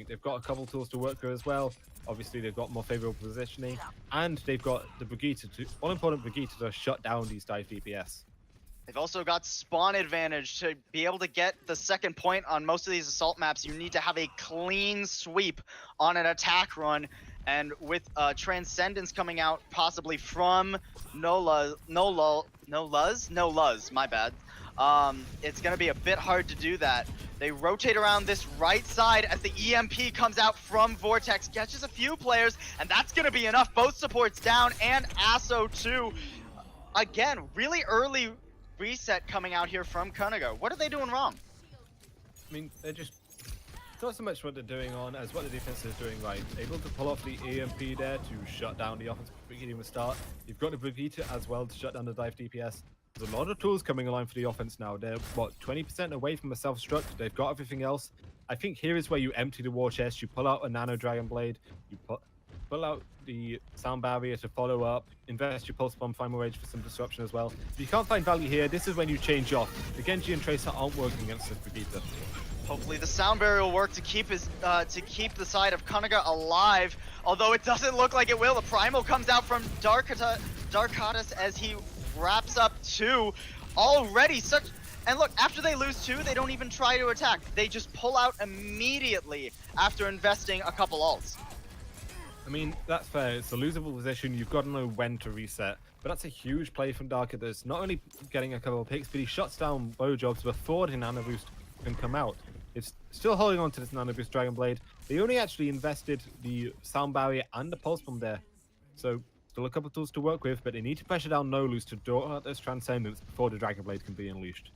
think they've got a couple tools to work with as well. Obviously, they've got more favorable positioning, and they've got the Brigitte, all important Brigitte to shut down these dive DPS. They've also got spawn advantage to be able to get the second point on most of these assault maps. You need to have a clean sweep on an attack run, and with Transcendence coming out possibly from No Luz, my bad. It's gonna be a bit hard to do that. They rotate around this right side as the EMP comes out from Vortex, catches a few players, and that's gonna be enough. Both supports down, and Asso too. Again, really early reset coming out here from Könige. What are they doing wrong? I mean, they're just not so much what they're doing on as what the defense is doing right. Able to pull off the EMP there to shut down the offense beginning with start. You've got the Brigitte as well to shut down the dive DPS. There's a lot of tools coming along for the offense now. They're, what, 20% away from a self-struct. They've got everything else. I think here is where you empty the war chest. You pull out a Nano Dragon Blade. You pull out the sound barrier to follow up. Invest your pulse bomb final rage for some disruption as well. If you can't find value here, this is when you change off. The Genji and Tracer aren't working against this Brigitte. Hopefully the sound barrier will work to keep the side of Könige alive. Although it doesn't look like it will. The Primal comes out from Darkatus as he wraps up 2 already. And look, after they lose 2, they don't even try to attack. They just pull out immediately after investing a couple ults. I mean, that's fair. It's a losable position. You've got to know when to reset. But that's a huge play from Darkatus. Not only getting a couple of picks, but he shuts down bow jobs before the Nano Boost can come out. It's still holding on to this Nano Boost Dragon Blade. They only actually invested the sound barrier and the pulse bomb there. So still a couple of tools to work with, but they need to pressure down Nolus to draw out this Transcendence before the Dragon Blade can be unleashed.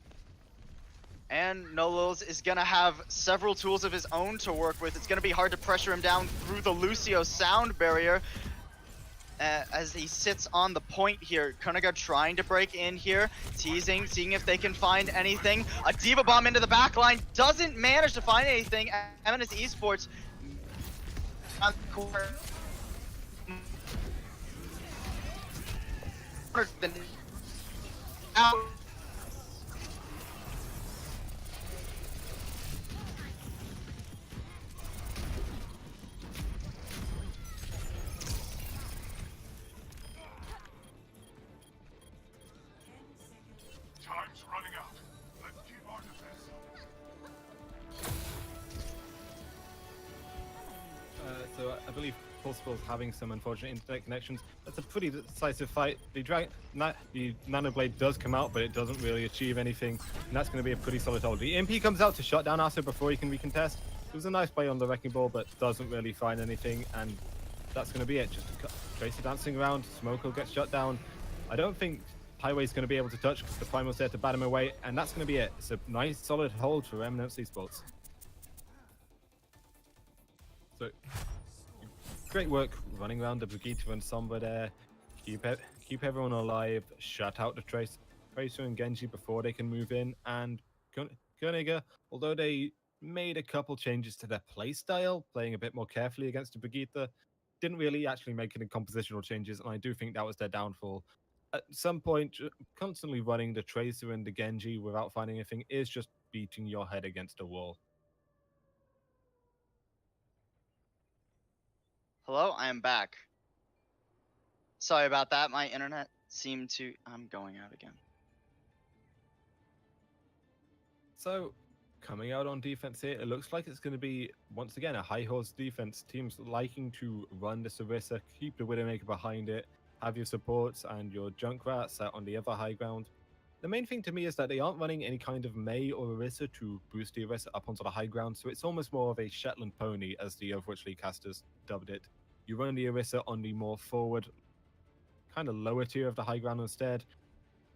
And Nolus is going to have several tools of his own to work with. It's going to be hard to pressure him down through the Lucio sound barrier as he sits on the point here. Könige trying to break in here, teasing, seeing if they can find anything. A Diva Bomb into the back line, doesn't manage to find anything. Eminence eSports on the corner. Out. Time's running out. Let's keep on to this. So I believe Pulseful's having some unfortunate internet connections. That's a pretty decisive fight. The Nano Blade does come out, but it doesn't really achieve anything, and that's going to be a pretty solid hold. The MP comes out to shut down Asso before he can recontest. It was a nice play on the Wrecking Ball, but doesn't really find anything, and that's going to be it. Just Tracer dancing around, Smoke will get shut down. I don't think Highway's going to be able to touch because the Primal's there to bat him away, and that's going to be it. It's a nice solid hold for Eminence eSports. So great work running around the Brigitte and Sombra there. Keep everyone alive. Shut out the Tracer and Genji before they can move in. And Könige, although they made a couple changes to their playstyle, playing a bit more carefully against the Brigitte, didn't really actually make any compositional changes, and I do think that was their downfall. At some point, constantly running the Tracer and the Genji without finding anything is just beating your head against a wall. Hello, I am back. Sorry about that. My internet seemed to... I'm going out again. So, coming out on defense here, it looks like it's going to be, once again, a high horse defense. Teams liking to run this Orisa, keep the Widowmaker behind it, have your supports and your Junkrat set on the other high ground. The main thing to me is that they aren't running any kind of Mei or Orisa to boost the Orisa up onto the high ground, so it's almost more of a Shetland pony, as the Overwatch League casters dubbed it. You run the Orisa on the more forward, kind of lower tier of the high ground instead.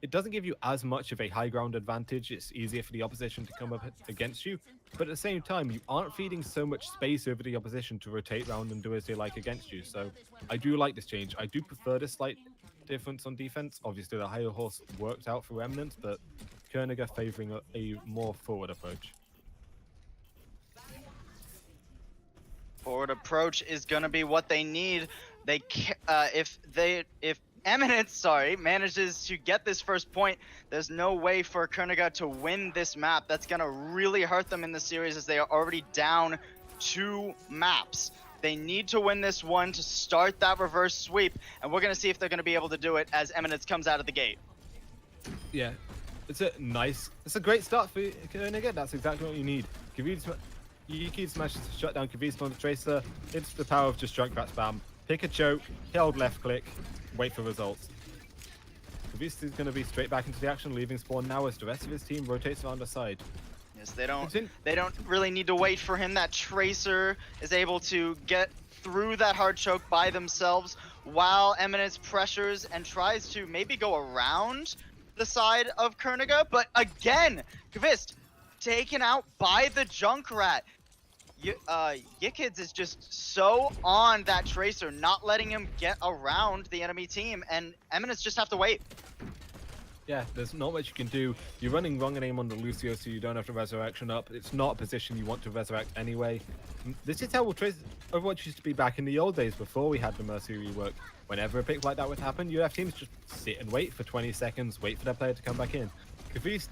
It doesn't give you as much of a high ground advantage. It's easier for the opposition to come up against you, but at the same time, you aren't feeding so much space over the opposition to rotate around and do as they like against you. So I do like this change. I do prefer this slight difference on defense. Obviously, the higher horse worked out for Eminence, but Könige favoring a more forward approach. Forward approach is gonna be what they need. If Eminence, manages to get this first point, there's no way for Könige to win this map. That's gonna really hurt them in the series as they are already down 2 maps. They need to win this one to start that reverse sweep, and we're going to see if they're going to be able to do it as Eminence comes out of the gate. Yeah, it's a great start for Könige. That's exactly what you need. Yuki smashes to shut down Kavist on the Tracer. It's the power of just Junkrat spam. Pick a choke, hold left click, wait for results. Kavist is going to be straight back into the action, leaving spawn now as the rest of his team rotates around the side. Yes, they don't really need to wait for him. That Tracer is able to get through that hard choke by themselves while Eminence pressures and tries to maybe go around the side of Könige, but again, Kvist taken out by the Junkrat. Yikids is just so on that Tracer, not letting him get around the enemy team, and Eminence just have to wait. Yeah, there's not much you can do. You're running wrong and aim on the Lucio, so you don't have the resurrection up. It's not a position you want to resurrect anyway. This is how Overwatch used to be back in the old days before we had the Mercy rework. Whenever a pick like that would happen, you have teams just sit and wait for 20 seconds, wait for their player to come back in. Kavist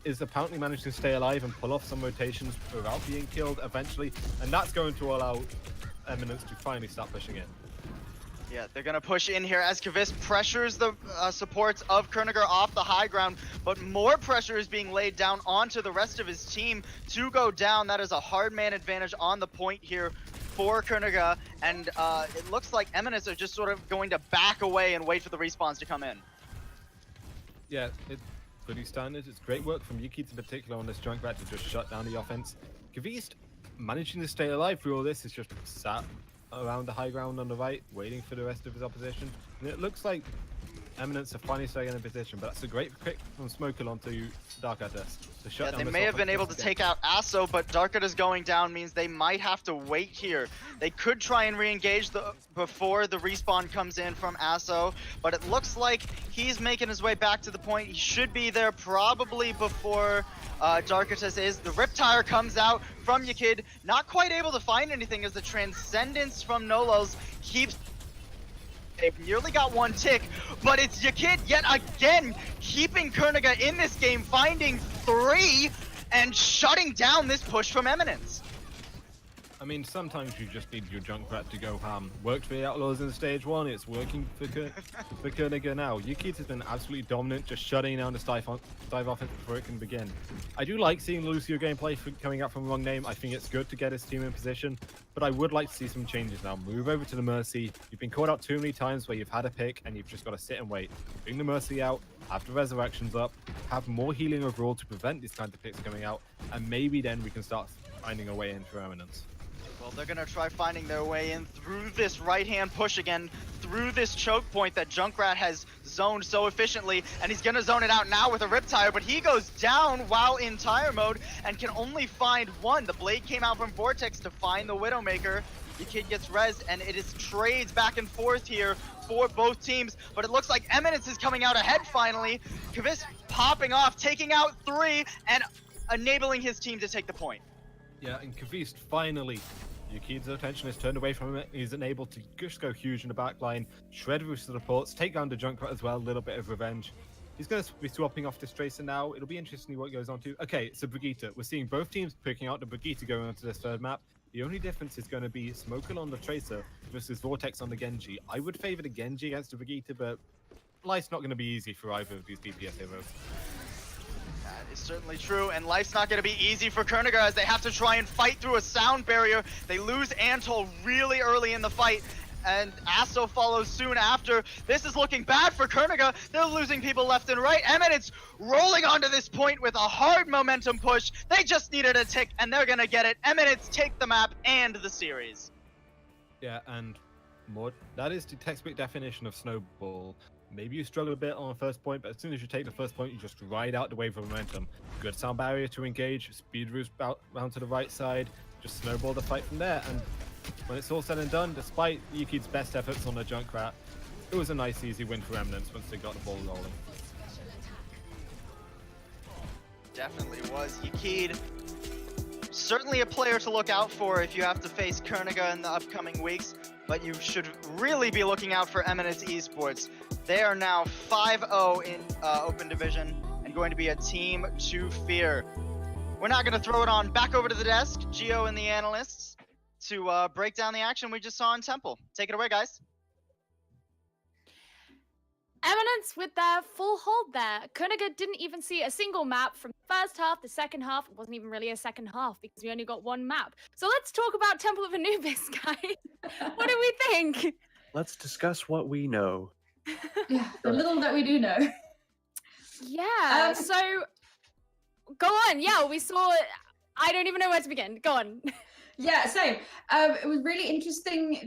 is apparently managed to stay alive and pull off some rotations without being killed eventually, and that's going to allow Eminence to finally start pushing in. Yeah, they're going to push in here as Kvist pressures the supports of Könige off the high ground, but more pressure is being laid down onto the rest of his team to go down. That is a hard man advantage on the point here for Könige, and it looks like Eminence are just sort of going to back away and wait for the respawns to come in. Yeah, it's pretty standard. It's great work from Yuki in particular on this Junkrat to just shut down the offense. Kavist managing to stay alive through all this is just sat around the high ground on the right, waiting for the rest of his opposition. And it looks like Eminence are finally staying in a position, but that's a great pick from Smoker onto Darkatus to shut down. They may have been able to take out Asso, but Darkatus going down means they might have to wait here. They could try and re-engage before the respawn comes in from Asso, but it looks like he's making his way back to the point. He should be there probably before Darkatus is. The Riptire comes out from Yakid, not quite able to find anything as the Transcendence from Nolos keeps. They've nearly got one tick, but it's Yakid yet again keeping Könige in this game, finding 3 and shutting down this push from Eminence. I mean, sometimes you just need your Junkrat to go ham. Worked for the Outlaws in stage 1, it's working for Könige now. Yuki has been absolutely dominant, just shutting down the dive offense before it can begin. I do like seeing Lucio gameplay coming out from Wrong Name. I think it's good to get his team in position, but I would like to see some changes now. Move over to the Mercy. You've been caught out too many times where you've had a pick and you've just got to sit and wait. Bring the Mercy out, have the Resurrections up, have more healing overall to prevent these kinds of picks coming out, and maybe then we can start finding a way in for Eminence. Well, they're going to try finding their way in through this right-hand push again, through this choke point that Junkrat has zoned so efficiently, and he's going to zone it out now with a Riptire, but he goes down while in tire mode and can only find one. The blade came out from Vortex to find the Widowmaker. The kid gets rezzed, and it is trades back and forth here for both teams, but it looks like Eminence is coming out ahead finally. Kvist popping off, taking out 3, and enabling his team to take the point. Yeah, and Kavist finally, Yuki's attention is turned away from him. He's unable to just go huge in the backline, shred through supports, take down the Junkrat as well, a little bit of revenge. He's going to be swapping off this Tracer now. It'll be interesting what goes on to. Okay, it's a Brigitte. We're seeing both teams picking out the Brigitte going onto this third map. The only difference is going to be Smoker on the Tracer versus Vortex on the Genji. I would favor the Genji against the Brigitte, but life's not going to be easy for either of these DPS heroes. That is certainly true, and life's not going to be easy for Könige as they have to try and fight through a sound barrier. They lose Antol really early in the fight, and Asso follows soon after. This is looking bad for Könige. They're losing people left and right. Eminence rolling onto this point with a hard momentum push. They just needed a tick, and they're going to get it. Eminence take the map and the series. Yeah, and more. That is the textbook definition of snowball. Maybe you struggle a bit on the first point, but as soon as you take the first point, you just ride out the wave of momentum. Good sound barrier to engage, speed routes round to the right side, just snowball the fight from there. And when it's all said and done, despite Yuki's best efforts on the Junkrat, it was a nice, easy win for Eminence once they got the ball rolling. Definitely was. Yakid, certainly a player to look out for if you have to face Könige in the upcoming weeks, but you should really be looking out for Eminence eSports. They are now 5-0 in Open Division and going to be a team to fear. We're not going to throw it on back over to the desk. Gio and the analysts. to break down the action we just saw in Temple. Take it away, guys. Eminence with their full hold there. Könige didn't even see a single map from the first half, the second half. It wasn't even really a second half because we only got one map. So let's talk about Temple of Anubis, guys. What do we think? Let's discuss what we know. Yeah, the little that we do know. Yeah, so go on. Yeah, we saw. I don't even know where to begin. Go on. Yeah, same. It was really interesting,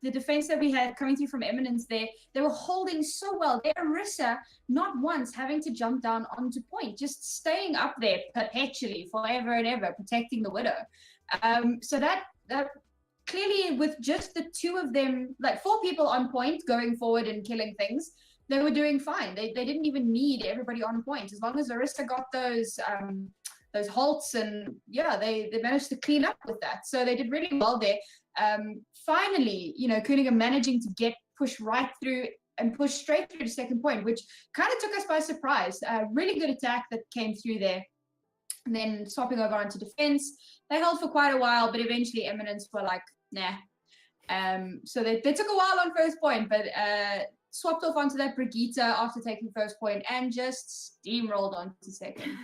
the defense that we had coming through from Eminence there. They were holding so well. Their Orisa, not once having to jump down onto point, just staying up there perpetually, forever and ever, protecting the Widow. So that clearly, with just the two of them, like 4 people on point going forward and killing things, they were doing fine. They didn't even need everybody on point. As long as Orisa got those halts, and yeah, they managed to clean up with that. So they did really well there. Finally, Könige managing to push right through and push straight through to second point, which kind of took us by surprise. Really good attack that came through there. And then swapping over onto defense, they held for quite a while, but eventually Eminence were like, nah. So they took a while on first point, but swapped off onto that Brigitte after taking first point and just steamrolled onto second.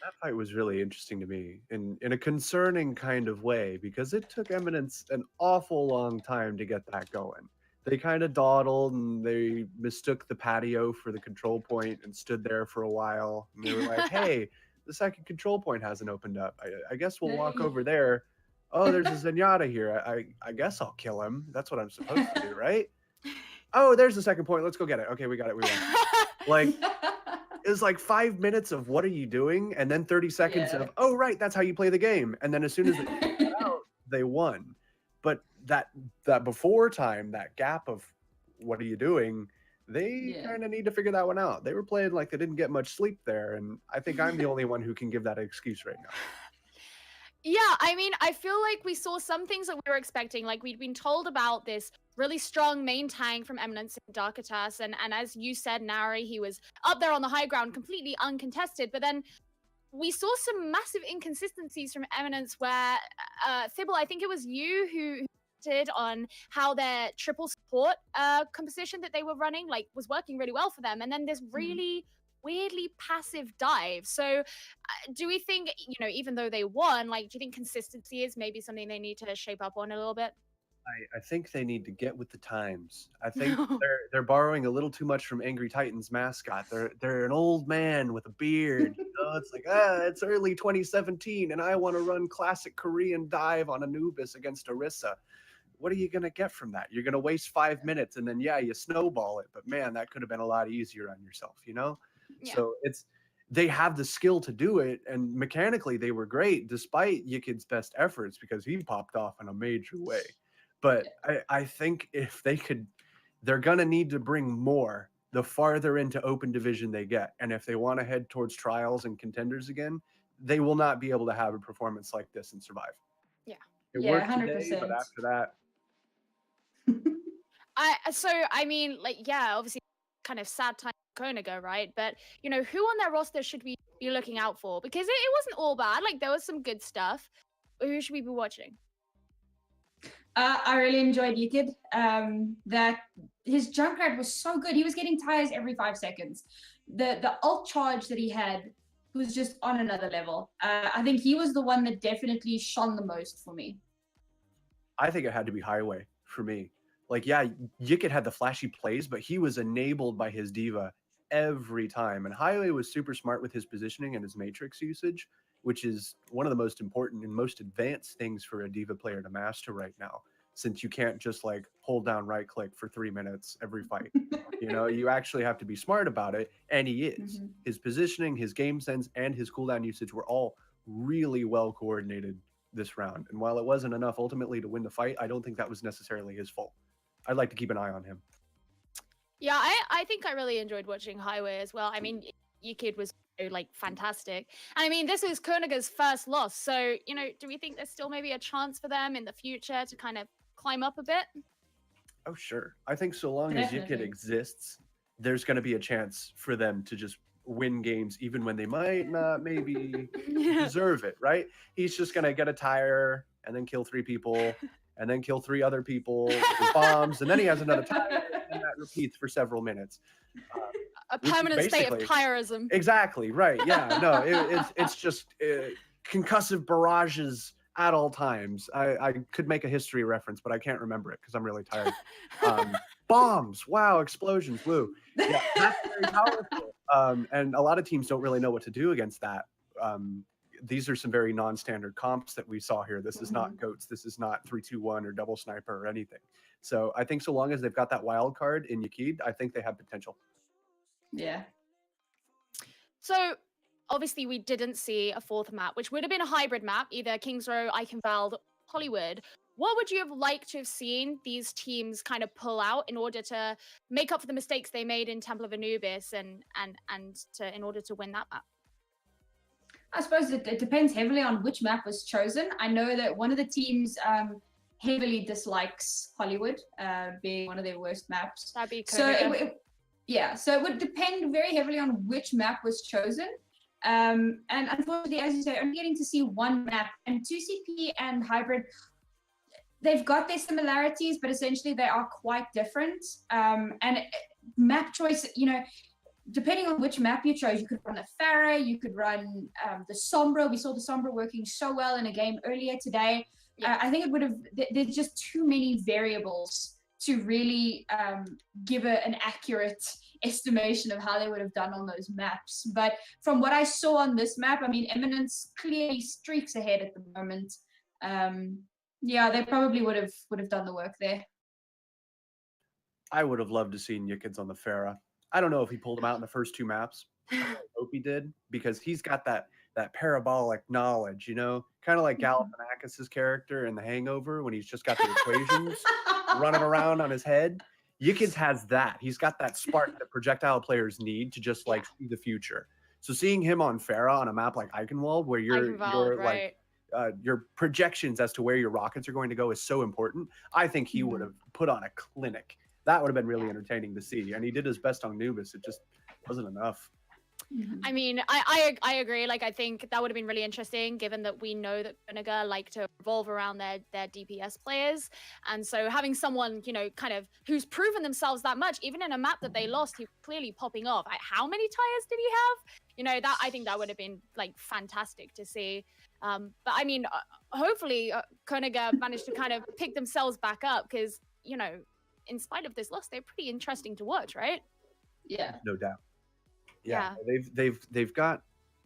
That fight was really interesting to me in a concerning kind of way, because it took Eminence an awful long time to get that going. They kind of dawdled and they mistook the patio for the control point and stood there for a while. And they were like, hey, the second control point hasn't opened up. I guess we'll walk over there. Oh, there's a Zenyatta here. I guess I'll kill him. That's what I'm supposed to do, right? Oh, there's the second point. Let's go get it. Okay, we got it. We won. Like, it was like 5 minutes of what are you doing? And then 30 seconds of, oh, right, that's how you play the game. And then as soon as they figured it out, they won. But that before time, that gap of what are you doing, they kind of need to figure that one out. They were playing like they didn't get much sleep there. And I think I'm the only one who can give that excuse right now. Yeah, I mean, I feel like we saw some things that we were expecting. Like, we'd been told about this really strong main tank from Eminence and Darkitas, and as you said, Nari, he was up there on the high ground, completely uncontested. But then we saw some massive inconsistencies from Eminence where, Thibault, I think it was you who did on how their triple support composition that they were running, like, was working really well for them. And then this really weirdly passive dive. So do we think, even though they won, like, do you think consistency is maybe something they need to shape up on a little bit? I think they need to get with the times. I think they're borrowing a little too much from Angry Titans mascot. They're an old man with a beard. It's like, it's early 2017 and I want to run classic Korean dive on Anubis against Orisa. What are you going to get from that? You're going to waste 5 minutes and then, you snowball it. But man, that could have been a lot easier on yourself, Yeah. So they have the skill to do it. And mechanically, they were great despite Yikid's best efforts because he popped off in a major way. But I think if they're going to need to bring more the farther into open division they get. And if they want to head towards trials and contenders again, they will not be able to have a performance like this and survive. Yeah. It worked 100%. today, but after that. Obviously kind of sad time for Könige, right? But, who on their roster should we be looking out for? Because it wasn't all bad. Like, there was some good stuff. Who should we be watching? I really enjoyed Yikid. That his Junkrat was so good. He was getting tires every 5 seconds. The ult charge that he had was just on another level. I think he was the one that definitely shone the most for me. I think it had to be Highway for me. Like, Yikid had the flashy plays, but he was enabled by his diva every time. And Highway was super smart with his positioning and his matrix usage, which is one of the most important and most advanced things for a diva player to master right now, since you can't just like hold down right click for 3 minutes every fight. You actually have to be smart about it. And he is. His positioning, his game sense, and his cooldown usage were all really well coordinated this round. And while it wasn't enough ultimately to win the fight, I don't think that was necessarily his fault. I'd like to keep an eye on him. Yeah, I think I really enjoyed watching Highway as well. I mean, Yikid was fantastic. And I mean, this is Könige's first loss. So, do we think there's still maybe a chance for them in the future to kind of climb up a bit? Oh, sure. I think so long as Yikid exists, there's going to be a chance for them to just win games, even when they might not maybe deserve it, right? He's just going to get a tire and then kill 3 people, and then kill 3 other people with his bombs, and then he has another timer, and that repeats for several minutes. A Which is permanent state of basically- chirism. Exactly, right. Yeah, no, it's just concussive barrages at all times. I could make a history reference, but I can't remember it because I'm really tired. Bombs, wow, explosions, woo. Yeah, that's very powerful. And a lot of teams don't really know what to do against that. These are some very non-standard comps that we saw here. This is not goats. This is not 3-2-1 or double sniper or anything. So I think so long as they've got that wild card in Yakid, I think they have potential. Yeah. So obviously we didn't see a 4th map, which would have been a hybrid map, either Kings Row, Eichenwald, Hollywood. What would you have liked to have seen these teams kind of pull out in order to make up for the mistakes they made in Temple of Anubis and in order to win that map? I suppose it depends heavily on which map was chosen. I know that one of the teams heavily dislikes Hollywood, being one of their worst maps. That'd be So Könige. so it would depend very heavily on which map was chosen. And unfortunately, as you say, only getting to see one map, and 2CP and Hybrid, they've got their similarities, but essentially they are quite different. And map choice, depending on which map you chose, you could run the Farah, you could run the Sombra. We saw the Sombra working so well in a game earlier today. Yeah. I think it would have, there's just too many variables to really give an accurate estimation of how they would have done on those maps. But from what I saw on this map, I mean, Eminence clearly streaks ahead at the moment. Yeah, they probably would have done the work there. I would have loved to see Yickens on the Farah. I don't know if he pulled him out in the first 2 maps. I hope he did, because he's got that parabolic knowledge, kind of like Galifianakis' character in The Hangover when he's just got the equations running around on his head. Yickens has that. He's got that spark that projectile players need to just see the future. So seeing him on Farah on a map like Eichenwald, where you're right. your projections as to where your rockets are going to go is so important, I think he would have put on a clinic. That would have been really entertaining to see. And he did his best on Nubis. It just wasn't enough. I mean, I agree. Like, I think that would have been really interesting, given that we know that Könige like to revolve around their DPS players. And so having someone, kind of who's proven themselves that much, even in a map that they lost, he's clearly popping off. Like, how many tires did he have? That I think that would have been like fantastic to see. But I mean, hopefully Könige managed to kind of pick themselves back up, because, in spite of this loss, they're pretty interesting to watch, right? Yeah. No doubt. Yeah. They've got,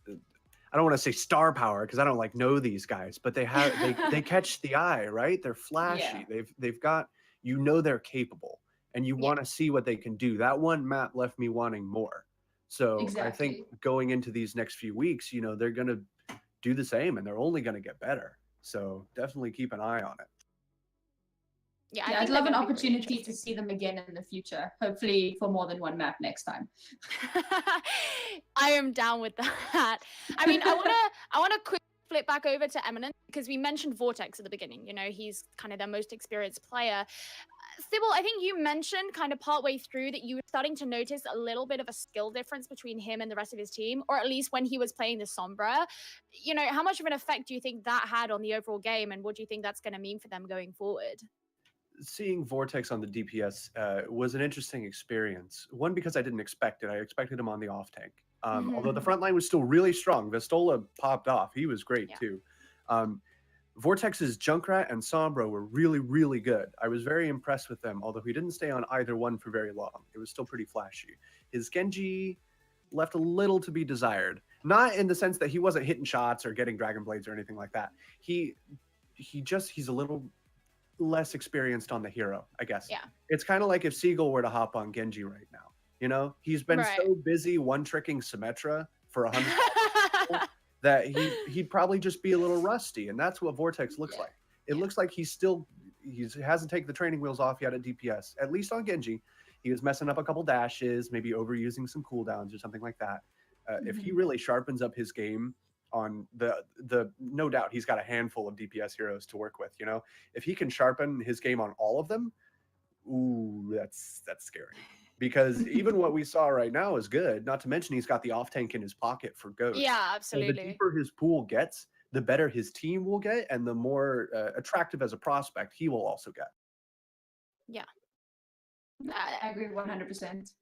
I don't want to say star power because I don't know these guys, but they have they catch the eye, right? They're flashy. Yeah. They've got, they're capable, and you want to see what they can do. That one map left me wanting more. So Exactly. I think going into these next few weeks, they're going to do the same, and they're only going to get better. So definitely keep an eye on it. Yeah, I'd love an opportunity to see them again in the future. Hopefully for more than one map next time. I am down with that. I mean, I wanna quick flip back over to Eminence, because we mentioned Vortex at the beginning. He's kind of their most experienced player. Sybil, I think you mentioned kind of partway through that you were starting to notice a little bit of a skill difference between him and the rest of his team, or at least when he was playing the Sombra. How much of an effect do you think that had on the overall game, and what do you think that's going to mean for them going forward? Seeing Vortex on the DPS was an interesting experience. One, because I didn't expect it. I expected him on the off tank. Although the front line was still really strong. Vistola popped off. He was great too. Vortex's Junkrat and Sombra were really, really good. I was very impressed with them, although he didn't stay on either one for very long. It was still pretty flashy. His Genji left a little to be desired. Not in the sense that he wasn't hitting shots or getting Dragon Blades or anything like that. He's a little less experienced on the hero, I guess. Yeah. It's kind of like if Seagull were to hop on Genji right now. He's been so busy one-tricking Symmetra for 100 that he'd probably just be a little rusty, and that's what Vortex looks like. It looks like he hasn't taken the training wheels off yet at DPS, at least on Genji. He was messing up a couple dashes, maybe overusing some cooldowns or something like that. If he really sharpens up his game on the no doubt he's got a handful of DPS heroes to work with, if he can sharpen his game on all of them, ooh, that's scary, because even what we saw right now is good, not to mention he's got the off tank in his pocket for Ghost. Yeah, absolutely. So the deeper his pool gets, the better his team will get, and the more attractive as a prospect he will also get. I agree 100%.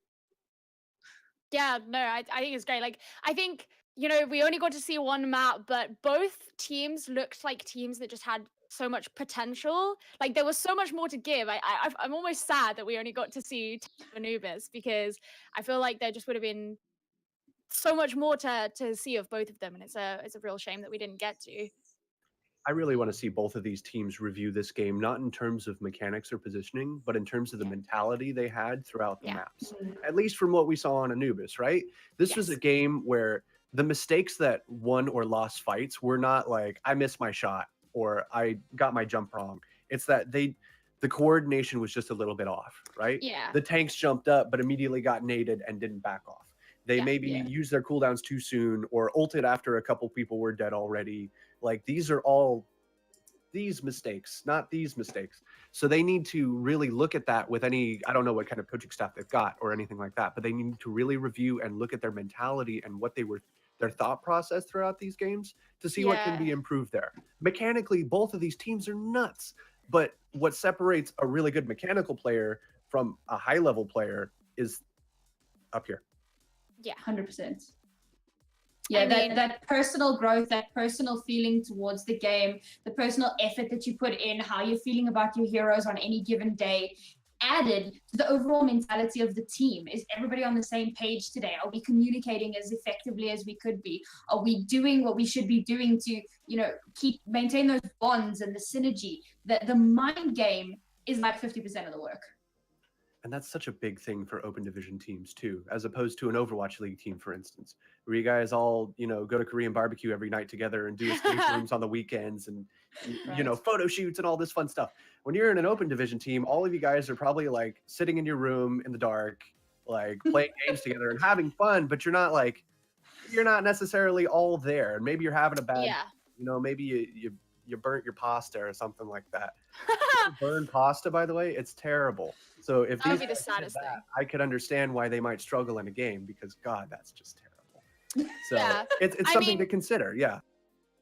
Yeah, no, I think it's great. Like, I think, you know, we only got to see one map, but both teams looked like teams that just had so much potential. Like, there was so much more to give. I'm almost sad that we only got to see Anubis, because I feel like there just would have been so much more to see of both of them, and it's a real shame that we didn't get to. I really want to see both of these teams review this game, not in terms of mechanics or positioning, but in terms of the mentality they had throughout the Yeah. maps. At least from what we saw on Anubis, right? This was a Yes. game where the mistakes that won or lost fights were not like, I missed my shot or I got my jump wrong. It's that the coordination was just a little bit off, right? Yeah. The tanks jumped up, but immediately got naded and didn't back off. They Yeah. maybe used their cooldowns too soon or ulted after a couple people were dead already. Like, these are all these mistakes, not these mistakes. So they need to really look at that with any, I don't know what kind of coaching staff they've got or anything like that, but they need to really review and look at their mentality and what their thought process throughout these games to see what can be improved there. Mechanically, both of these teams are nuts, but what separates a really good mechanical player from a high level player is up here. Yeah. 100%. Yeah, that personal growth, that personal feeling towards the game, the personal effort that you put in, how you're feeling about your heroes on any given day, added to the overall mentality of the team. Is everybody on the same page today? Are we communicating as effectively as we could be? Are we doing what we should be doing to, you know, maintain those bonds and the synergy? The mind game is like 50% of the work. And that's such a big thing for open division teams too, as opposed to an Overwatch League team, for instance, where you guys all, you know, go to Korean barbecue every night together and do escape rooms on the weekends and, you know, photo shoots and all this fun stuff. When you're in an open division team, all of you guys are probably like sitting in your room in the dark, like playing games together and having fun, but you're not necessarily all there. And maybe you're having a bad, you know, maybe you burnt your pasta or something like that. Burn pasta, by the way, it's terrible. So if that would these be the saddest thing. I could understand why they might struggle in a game, because God, that's just terrible. So it's something to consider. Yeah.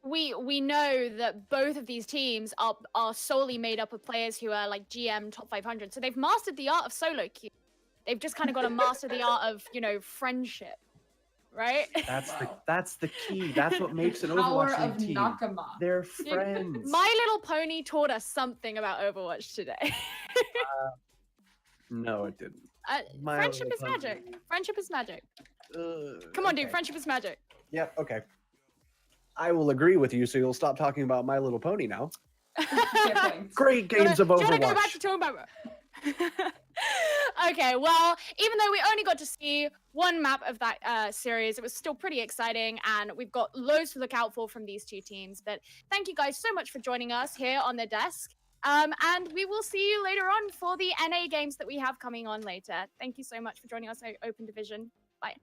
We know that both of these teams are solely made up of players who are like GM top 500. So they've mastered the art of solo queue. They've just kind of got to master the art of, you know, friendship. Right? That's the key. That's what makes an Overwatch League team. Nakama. They're friends. My Little Pony taught us something about Overwatch today. No, it didn't. Friendship is magic. Friendship is magic. Come on, dude. Friendship is magic. Yep. Okay. I will agree with you, so you'll stop talking about My Little Pony now. Great games of Overwatch. Do you want to go back to talking about? Okay, well, even though we only got to see one map of that series, it was still pretty exciting, and we've got loads to look out for from these two teams. But thank you guys so much for joining us here on the desk. And we will see you later on for the NA games that we have coming on later. Thank you so much for joining us, Open Division. Bye.